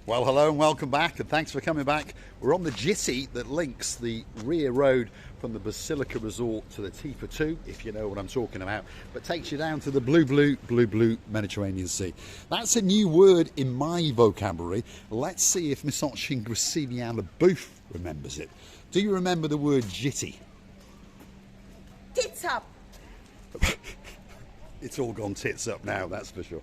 Well, hello and welcome back, and thanks for coming back. We're on the jitty that links the rear road from the Basilica Resort to the T42, if you know what I'm talking about, but takes you down to the blue Mediterranean Sea. That's a new word in my vocabulary. Let's see if Miss Graciliana Booth remembers it. Do you remember the word jitty? Tits up. It's all gone tits up now, that's for sure.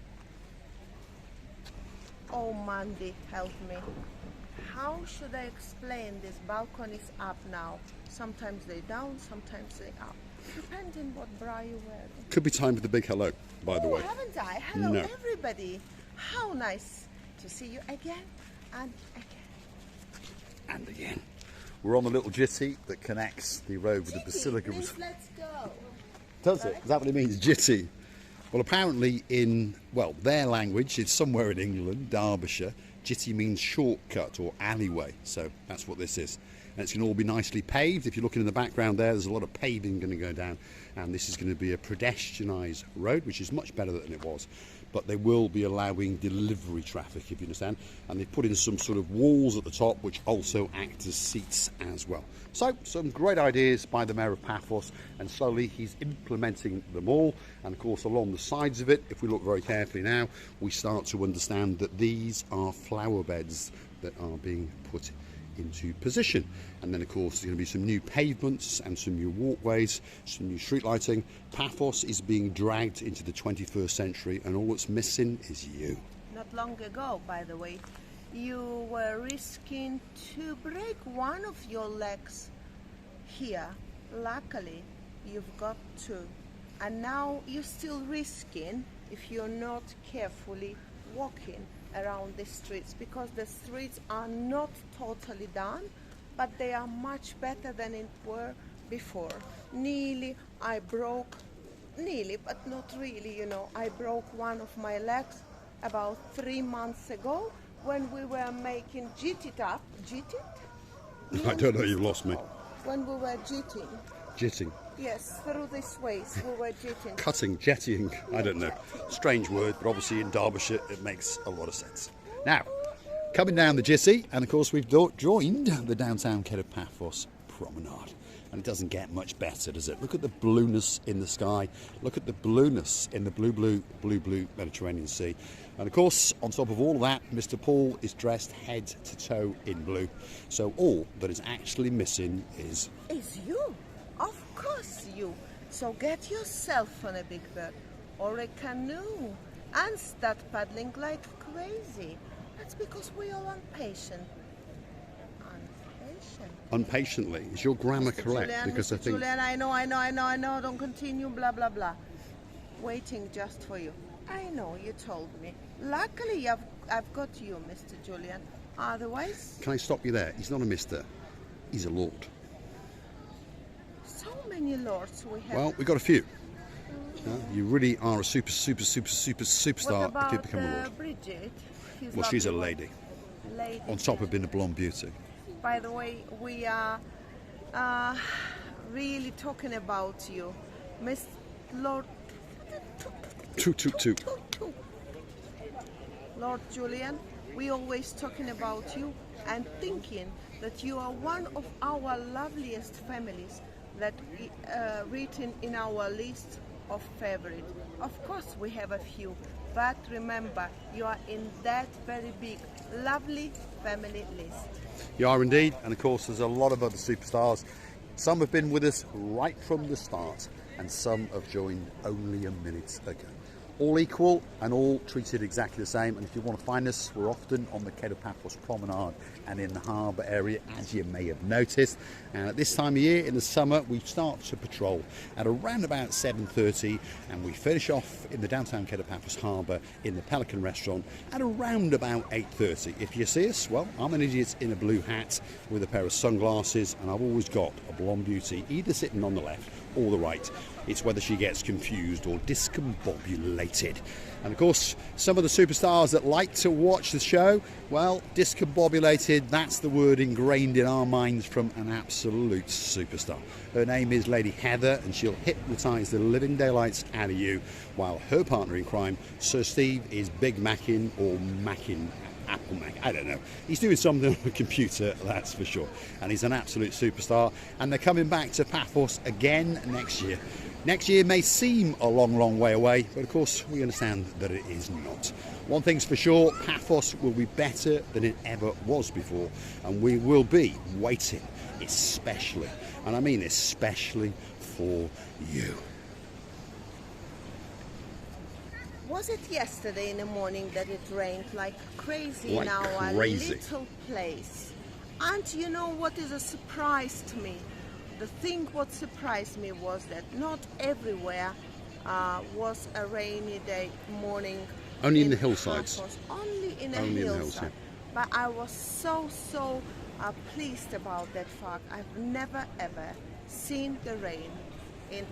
Oh, Mandy, help me. How should I explain this balcony is up now? Sometimes they down, sometimes they up. Depending what bra you wear. Could be time for the big hello, by the way. Haven't I? Hello, No. everybody. How nice to see you again and again. And again. We're on the little jitty that connects the road with the Basilica Resort. Let's go. Does it? Is that what it means, jitty? Well, apparently in, their language, it's somewhere in England, Derbyshire, jitty means shortcut or alleyway. So that's what this is. And it's going to all be nicely paved. If you're looking in the background there's a lot of paving going to go down. And this is going to be a pedestrianised road, which is much better than it was. But they will be allowing delivery traffic, if you understand. And they've put in some sort of walls at the top, which also act as seats as well. So, some great ideas by the Mayor of Paphos, and slowly he's implementing them all. And of course, along the sides of it, if we look very carefully now, we start to understand that these are flower beds that are being put into position. And then of course there's going to be some new pavements and some new walkways, some new street lighting. Paphos is being dragged into the 21st century, and all that's missing is you. Not long ago, by the way, you were risking to break one of your legs here. Luckily, you've got two. And now you're still risking if you're not carefully walking around the streets, because the streets are not totally done, but they are much better than it were before. I broke, but not really, I broke one of my legs about 3 months ago when we were making jitted? I don't know, you've lost me. When we were jitting. Jitting. Yes, through these ways we were jitting. Cutting, jettying, I don't know. Strange word, but obviously in Derbyshire it makes a lot of sense. Now, coming down the jitty, and of course we've joined the downtown Kato Paphos Promenade. And it doesn't get much better, does it? Look at the blueness in the sky. Look at the blueness in the blue Mediterranean Sea. And of course, on top of all of that, Mr. Paul is dressed head to toe in blue. So all that is actually missing is you. Of course you. So get yourself on a big bird or a canoe and start paddling like crazy. That's because we are impatient. Unpatiently. Is your grammar Mr. correct? Julian, because Mr. I think Julian, I know, don't continue, blah, blah, blah. Waiting just for you. I know, you told me. Luckily, I've got you, Mr. Julian. Otherwise... Can I stop you there? He's not a mister. He's a lord. So many lords we have. Well, we've got a few. You really are a superstar What about if you become a lord. Bridget? Well, she's a lady. On top of being a blonde beauty. By the way, we are really talking about you, Miss Lord. Toot. Lord Julian, we always talking about you and thinking that you are one of our loveliest families that we written in our list of favorite. Of course, we have a few, but remember, you are in that very big, lovely family list. You are indeed, and of course there's a lot of other superstars. Some have been with us right from the start, and some have joined only a minute ago. All equal and all treated exactly the same. And if you want to find us, we're often on the Kato Paphos Promenade and in the harbour area, as you may have noticed. And at this time of year, in the summer, we start to patrol at around about 7:30, and we finish off in the downtown Kato Paphos harbour in the Pelican restaurant at around about 8:30. If you see us, well, I'm an idiot in a blue hat with a pair of sunglasses, and I've always got a blonde beauty either sitting on the left or the right. It's whether she gets confused or discombobulated. And of course, some of the superstars that like to watch the show, well, discombobulated, that's the word ingrained in our minds from an absolute superstar. Her name is Lady Heather, and she'll hypnotise the living daylights out of you, while her partner in crime, Sir Steve, is Big Mackin or Mackin Apple Mac, I don't know. He's doing something on a computer, that's for sure. And he's an absolute superstar. And they're coming back to Paphos again next year. Next year may seem a long, long way away, but of course we understand that it is not. One thing's for sure, Paphos will be better than it ever was before, and we will be waiting, especially, and I mean especially, for you. Was it yesterday in the morning that it rained like crazy Like in our crazy. little place? And you know what is a surprise to me? The thing what surprised me was that not everywhere was a rainy day morning. Only in the hillsides. Paphos. Only in a Only in the hills, hillside. But I was so pleased about that fact. I've never ever seen the rain in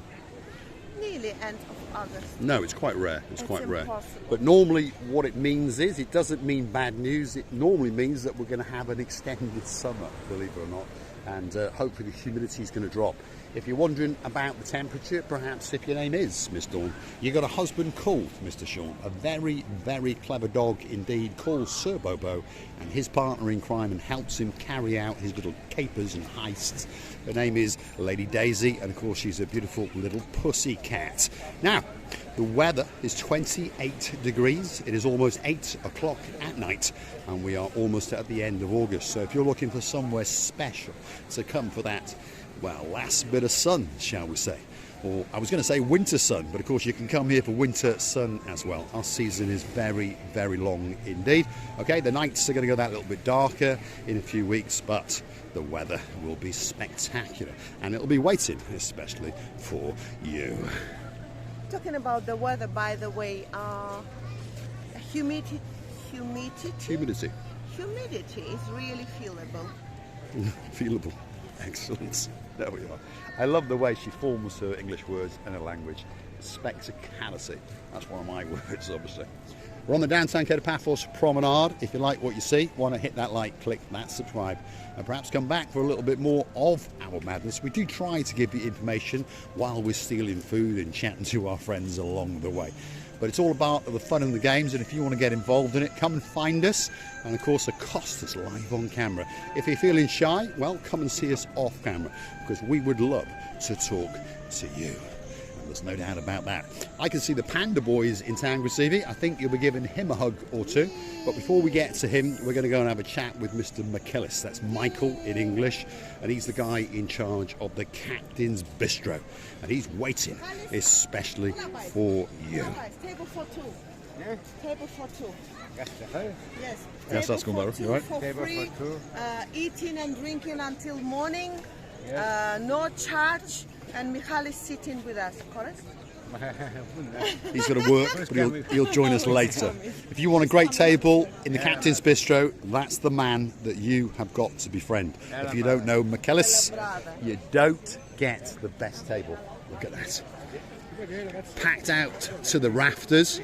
nearly end of August. No, it's quite rare. It's quite rare. impossible. But normally what it means is, it doesn't mean bad news. It normally means that we're going to have an extended summer, believe it or not. And hopefully the humidity is going to drop. If you're wondering about the temperature, perhaps if your name is Miss Dawn, you got a husband called Mr. Sean, a very, very clever dog indeed called Sir Bobo, and his partner in crime, and helps him carry out his little capers and heists. Her name is Lady Daisy, and of course she's a beautiful little pussy cat. Now, the weather is 28 degrees. It is almost 8 o'clock at night, and we are almost at the end of August. So if you're looking for somewhere special to come for that, well, last bit of sun, shall we say. Or I was going to say winter sun, but of course you can come here for winter sun as well. Our season is very, very long indeed. Okay, the nights are going to go that little bit darker in a few weeks, but the weather will be spectacular, and it'll be waiting especially for you. Talking about the weather, by the way, humidity is really feelable. Feelable. Excellent. There we are. I love the way she forms her English words in a language. Spectacality. That's one of my words, obviously. We're on the downtown Kato Paphos Promenade. If you like what you see, want to hit that like, click that subscribe, and perhaps come back for a little bit more of our madness. We do try to give you information while we're stealing food and chatting to our friends along the way. But it's all about the fun and the games, and if you want to get involved in it, come and find us, and of course accost us live on camera. If you're feeling shy, well, come and see us off camera, because we would love to talk to you. And there's no doubt about that. I can see the Panda Boys in town, Gracievi. I think you'll be giving him a hug or two. But before we get to him, we're going to go and have a chat with Mr. McKillis. That's Michael in English, and he's the guy in charge of the Captain's Bistro. And he's waiting especially for you. Table for two. Yes. Table for two. Yes. Yes. Yes, that's table good, for you two right? for Table free. for two. Eating and drinking until morning. Yes. No charge. And Michal is sitting with us, correct? He's got to work, but he'll join us later. If you want a great table in the Captain's Bistro, that's the man that you have got to befriend. If you don't know McKillis, you don't get the best table. Look at that. Packed out to the rafters.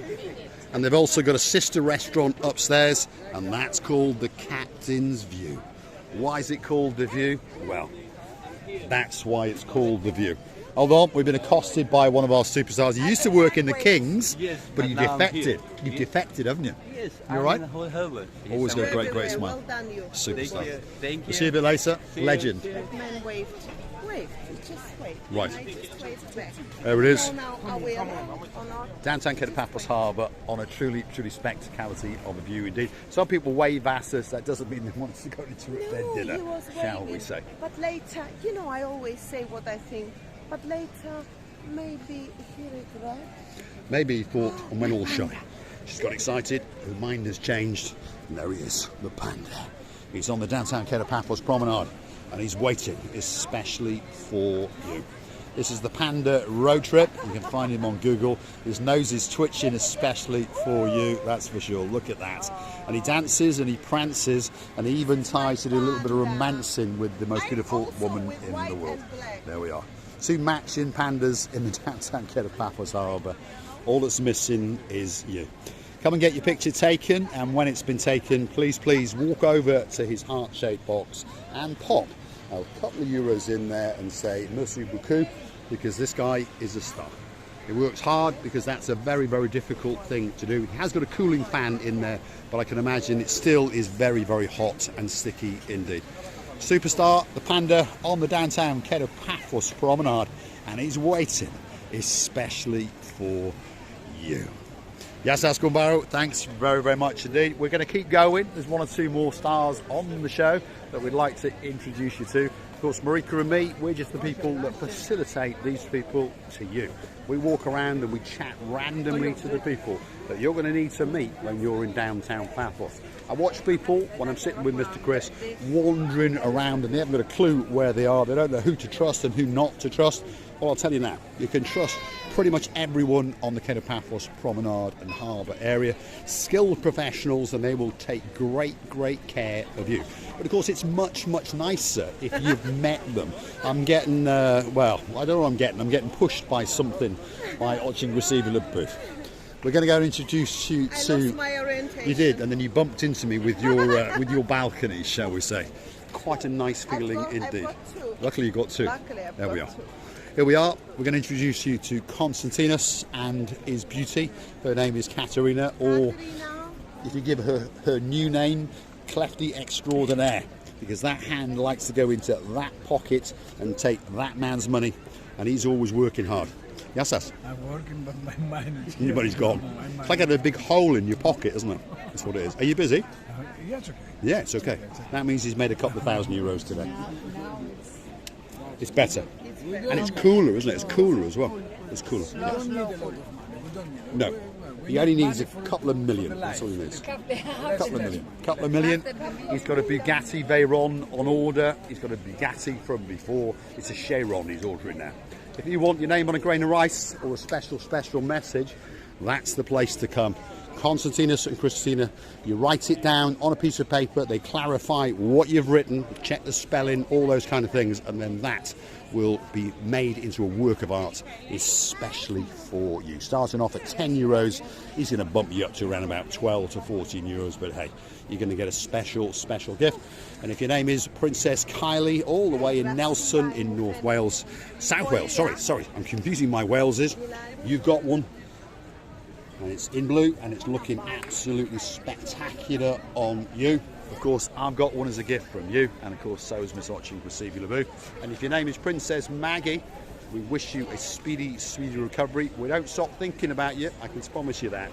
And they've also got a sister restaurant upstairs, and that's called the Captain's View. Why is it called the View? Well, that's why it's called the View. Hold on, we've been accosted by one of our superstars. You used to work in the Kings, Yes, but you now I'm defected. here. You've defected, haven't you? Yes, You all right? Herbert. Always got a great, great Very smile. well done, you. Superstar. Thank you. We'll see you a bit later. See you. Legend. That man waved. Waved. Just waved. Right. And I just waved back. There it is. So now are we on our Downtown Kato Paphos Harbour on a truly, truly spectacality of a view indeed. Some people wave at us. That doesn't mean they want us to go into their dinner, he was shall waving. we say. But later, you know, I always say what I think. But later, maybe he regrets. Maybe he thought, and went all shy. She's got excited, her mind has changed, and there he is, the panda. He's on the downtown Kato Paphos Promenade, and he's waiting especially for you. This is the Panda road trip. You can find him on Google. His nose is twitching especially for you, that's for sure. Look at that. And he dances and he prances, and he even tries to do a little bit of romancing with the most beautiful woman in the world. There we are. Two matching pandas in the downtown Kato Paphos Harbour. All that's missing is you. Come and get your picture taken, and when it's been taken, please, please walk over to his heart-shaped box and pop a couple of euros in there and say merci beaucoup, because this guy is a star. It works hard because that's a very, very difficult thing to do. It has got a cooling fan in there, but I can imagine it still is very, very hot and sticky indeed. Superstar, the panda, on the downtown Kato Paphos Promenade, and he's waiting especially for you. Yes, Ascombaro, thanks very, very much indeed. We're going to keep going. There's one or two more stars on the show that we'd like to introduce you to. Of course, Marika and me, we're just the people that facilitate these people to you. We walk around and we chat randomly to the people that you're going to need to meet when you're in downtown Paphos. I watch people, when I'm sitting with Mr. Chris, wandering around and they haven't got a clue where they are. They don't know who to trust and who not to trust. Well, I'll tell you now, you can trust pretty much everyone on the Kato Paphos Promenade and Harbour area. Skilled professionals, and they will take great, great care of you. But of course, it's much, much nicer if you've met them. I'm getting, well, I don't know what I'm getting. I'm getting pushed by something by watching receiving a booth. We're going to go and introduce you to... I lost my orientation. You did, and then you bumped into me with your balcony, shall we say. Quite a nice feeling indeed. I've got two. Luckily you got two. Luckily I've there got we are. two. Here we are. We're going to introduce you to Constantinos and his beauty. Her name is Katerina, or Katerina. if you give her her new name, Clefty Extraordinaire, because that hand likes to go into that pocket and take that man's money, and he's always working hard. Yes, yes. I'm working, but my mind is... Anybody's gone. It's like having a big hole in your pocket, isn't it? That's what it is. Are you busy? Yeah, it's okay. Yeah, it's okay. That means he's made a couple of €1,000 today. It's better. And it's cooler, isn't it? It's cooler as well. It's cooler. We don't need a lot of money. We don't need No. He only needs a couple of million. That's all he needs. Couple of million. Couple of million. He's got a Bugatti Veyron on order. He's got a Bugatti from before. It's a Chiron he's ordering now. If you want your name on a grain of rice or a special message, that's the place to come. Constantinos and Christina, you write it down on a piece of paper, they clarify what you've written, check the spelling, all those kind of things, and then that will be made into a work of art especially for you. Starting off at €10, he's going to bump you up to around about 12 to 14 euros, but hey, you're going to get a special gift. And if your name is Princess Kylie, all the way in Nelson in North Wales, South Wales, sorry, I'm confusing my Waleses. You've got one. And it's in blue and it's looking absolutely spectacular on you. Of course, I've got one as a gift from you, and of course so is Miss Oching Receivy Laboo. And if your name is Princess Maggie, we wish you a speedy recovery. We don't stop thinking about you, I can promise you that.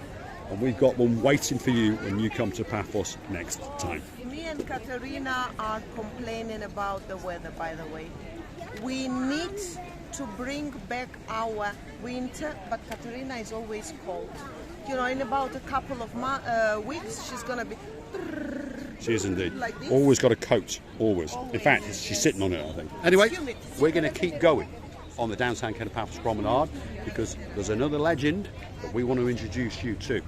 And we've got one waiting for you when you come to Paphos next time. Me and Katerina are complaining about the weather, by the way. We need to bring back our winter, but Katerina is always cold. You know, in about a couple of weeks, she's going to be... She is indeed. Like this? Always got a coat, always. In fact, she's sitting on it, I think. Anyway, we're going to keep going on the downtown Kato Paphos Promenade because there's another legend that we want to introduce you to.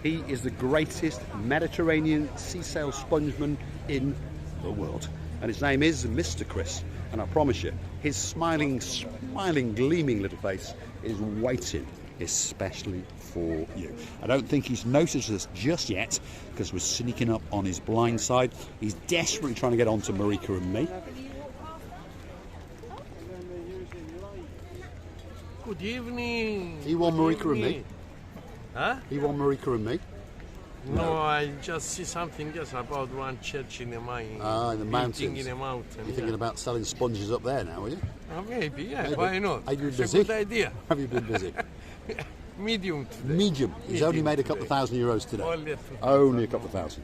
He is the greatest Mediterranean sea sail spongeman in the world. And his name is Mr. Chris. And I promise you, his smiling, gleaming little face is waiting especially for you. I don't think he's noticed us just yet because we're sneaking up on his blind side. He's desperately trying to get on to Marika and me. Good evening. He won Marika and me. Huh? He won Marika and me. No, I just see something else about one church in the mountain. Ah, in the mountains. In the mountain. You're thinking about selling sponges up there now, are you? Maybe, yeah. Maybe. Why not? Have you been It's busy? a good idea. Have you been busy? Medium today. Medium. He's only made a couple of €1,000 today. Only a few. Only a couple of thousand.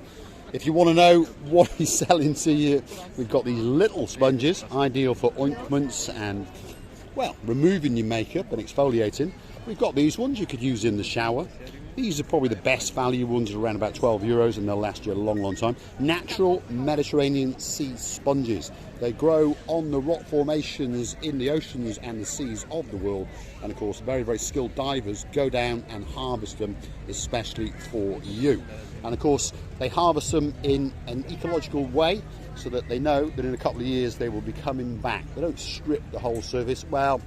If you want to know what he's selling to you, we've got these little sponges, ideal for ointments and, well, removing your makeup and exfoliating. We've got these ones you could use in the shower. These are probably the best value ones, around about €12, and they'll last you a long time. Natural Mediterranean sea sponges. They grow on the rock formations in the oceans and the seas of the world. And of course, very, very skilled divers go down and harvest them, especially for you. And of course, they harvest them in an ecological way so that they know that in a couple of years they will be coming back. They don't strip the whole surface. Well,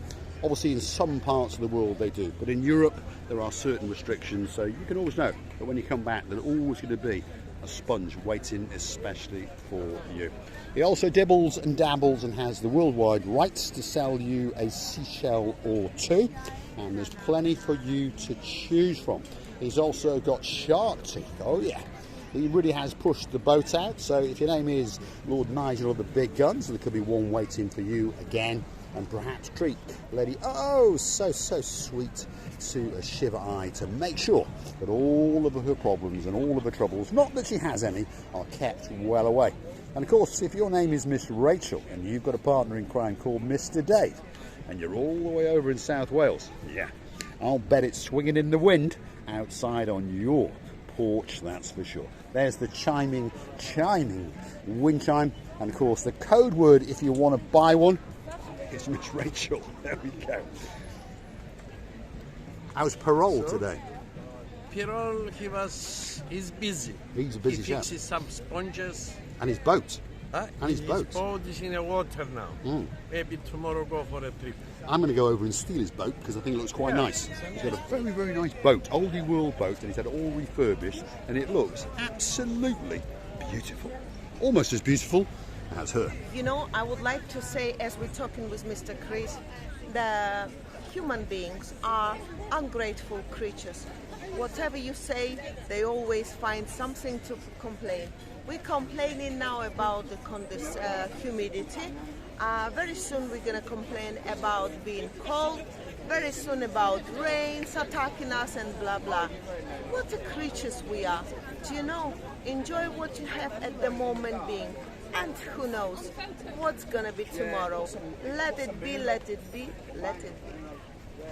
obviously in some parts of the world they do, but in Europe there are certain restrictions, so you can always know that when you come back there's always going to be a sponge waiting especially for you. He also dibbles and dabbles and has the worldwide rights to sell you a seashell or two, and there's plenty for you to choose from. He's also got shark teeth. Oh yeah, he really has pushed the boat out. So if your name is Lord Nigel of the Big Guns, there could be one waiting for you again, and perhaps treat Lady so sweet to a shiver eye to make sure that all of her problems and all of her troubles, not that she has any, are kept well away. And of course, if your name is Miss Rachel and you've got a partner in crime called Mr. Dave, and you're all the way over in South Wales, yeah, I'll bet it's swinging in the wind outside on your porch, that's for sure. There's the chiming wind chime, and of course the code word if you want to buy one is Miss Rachel. There we go. How's Parole today? Pirol, he's busy. He's a busy He chap. fixes some sponges. And his boat. And his boat. His boat is in the water now. Maybe tomorrow go for a trip. I'm going to go over and steal his boat because I think it looks quite nice. He's got a very, very nice boat, oldie world boat, and he's had it all refurbished, and it looks absolutely beautiful. Almost as beautiful as her. You know, I would like to say, as we're talking with Mr. Chris, the human beings are ungrateful creatures. Whatever you say, they always find something to complain. We're complaining now about this humidity. Very soon we're going to complain about being cold. Very soon about rains attacking us and blah blah. What a creatures we are. Do you know? Enjoy what you have at the moment being. And who knows what's going to be tomorrow. Let it be, let it be, let it be.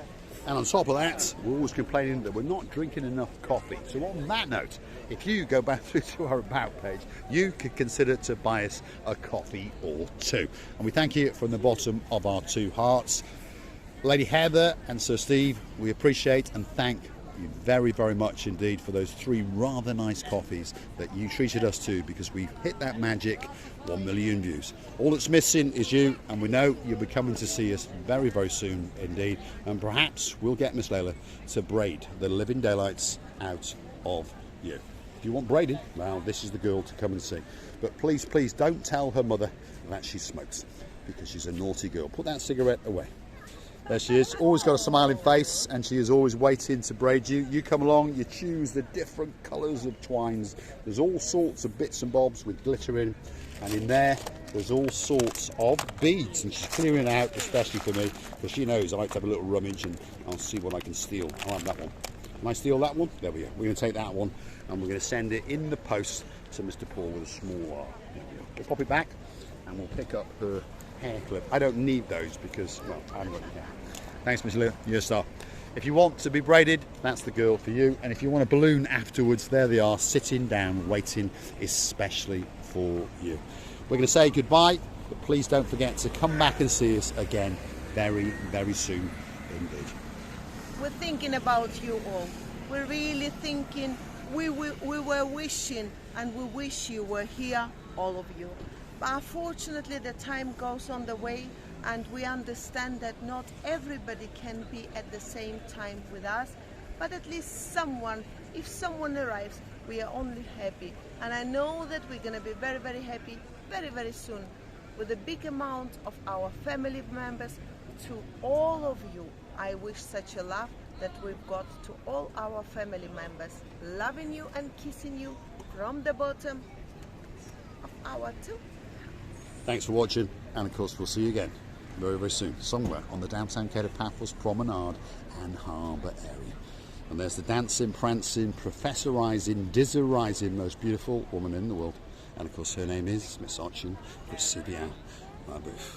And on top of that, we're always complaining that we're not drinking enough coffee. So on that note, if you go back through to our About page, you could consider to buy us a coffee or two. And we thank you from the bottom of our two hearts. Lady Heather and Sir Steve, we appreciate and thank you very, very much indeed for those 3 rather nice coffees that you treated us to, because we've hit that magic 1 million views. All that's missing is you, and we know you'll be coming to see us very, very soon indeed, and perhaps we'll get Miss Layla to braid the living daylights out of you. If you want braiding, well, this is the girl to come and see. But please, please don't tell her mother that she smokes, because she's a naughty girl. Put that cigarette away. There she is, always got a smiling face, and she is always waiting to braid you. You come along, you choose the different colours of twines. There's all sorts of bits and bobs with glitter in, and in there's all sorts of beads, and she's clearing it out especially for me, because she knows I like to have a little rummage, and I'll see what I can steal. I'll have that one. Can I steal that one? There we go. We're going to take that one, and we're going to send it in the post to Mr. Paul with a small R. There we go. We'll pop it back, and we'll pick up her hair clip. I don't need those because, well, I haven't got any hair. Thanks, Miss Lou. You're a star. If you want to be braided, that's the girl for you. And if you want a balloon afterwards, there they are, sitting down, waiting especially for you. We're going to say goodbye, but please don't forget to come back and see us again very, very soon indeed. We're thinking about you all. We're really thinking, we were wishing, and we wish you were here, all of you. But unfortunately, the time goes on the way, and we understand that not everybody can be at the same time with us, but at least someone, if someone arrives, we are only happy. And I know that we're going to be very, very happy very, very soon with a big amount of our family members. To all of you, I wish such a love that we've got to all our family members, loving you and kissing you from the bottom of our two. Thanks for watching, and of course we'll see you again very, very soon, somewhere on the downtown Kato, Paphos, Promenade and Harbour area. And there's the dancing, prancing, professorising, dizzerising, most beautiful woman in the world. And of course her name is Miss Archie Christian Mabouf.